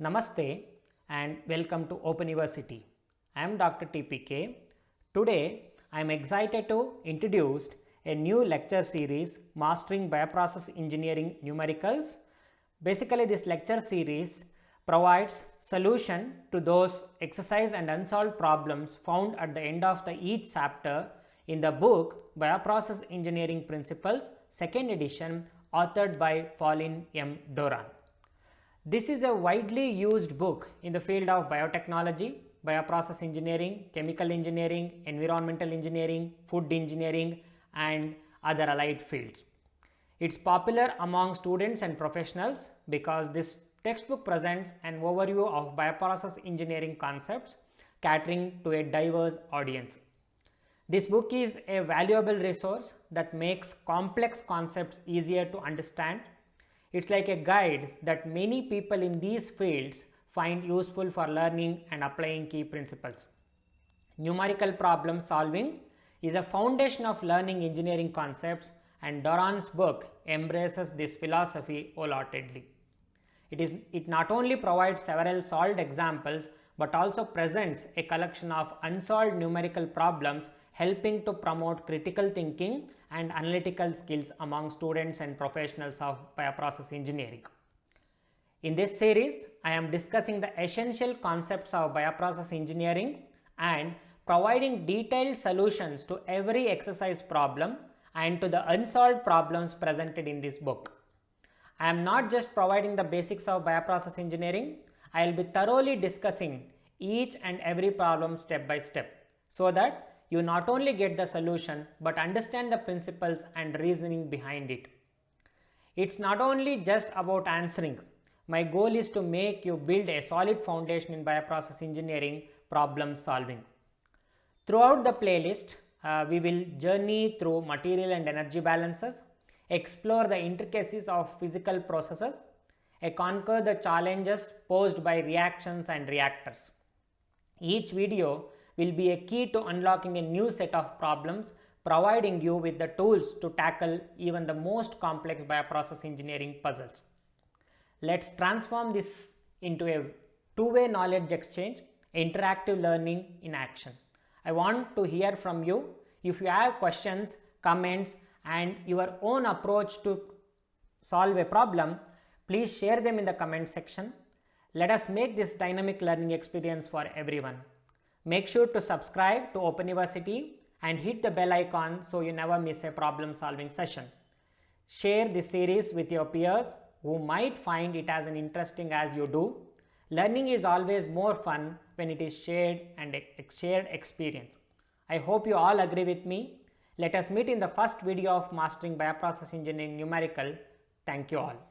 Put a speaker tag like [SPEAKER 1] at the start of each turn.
[SPEAKER 1] Namaste and welcome to Openevarsity. I am Dr. TPK. Today I am excited to introduce a new lecture series, Mastering Bioprocess Engineering Numericals. Basically, this lecture series provides solution to those exercise and unsolved problems found at the end of each chapter in the book Bioprocess Engineering Principles, 2nd edition, authored by Pauline M. Doran. This is a widely used book in the field of biotechnology, bioprocess engineering, chemical engineering, environmental engineering, food engineering, and other allied fields. It's popular among students and professionals because this textbook presents an overview of bioprocess engineering concepts catering to a diverse audience. This book is a valuable resource that makes complex concepts easier to understand. It's like a guide that many people in these fields find useful for learning and applying key principles. Numerical problem solving is a foundation of learning engineering concepts, and Doran's book embraces this philosophy wholeheartedly. It not only provides several solved examples but also presents a collection of unsolved numerical problems, helping to promote critical thinking and analytical skills among students and professionals of bioprocess engineering. In this series, I am discussing the essential concepts of bioprocess engineering and providing detailed solutions to every exercise problem and to the unsolved problems presented in this book. I am not just providing the basics of bioprocess engineering, I will be thoroughly discussing each and every problem step by step so that you not only get the solution but understand the principles and reasoning behind it. It's not only just about answering. My goal is to make you build a solid foundation in bioprocess engineering problem solving. Throughout the playlist, we will journey through material and energy balances, explore the intricacies of physical processes, and conquer the challenges posed by reactions and reactors. Each video will be a key to unlocking a new set of problems, providing you with the tools to tackle even the most complex bioprocess engineering puzzles. Let's transform this into a two-way knowledge exchange, interactive learning in action. I want to hear from you. If you have questions, comments, and your own approach to solve a problem, please share them in the comment section. Let us make this dynamic learning experience for everyone. Make sure to subscribe to Openevarsity and hit the bell icon so you never miss a problem solving session. Share this series with your peers who might find it as interesting as you do. Learning is always more fun when it is shared and a shared experience. I hope you all agree with me. Let us meet in the first video of Mastering Bioprocess Engineering Numerical. Thank you all.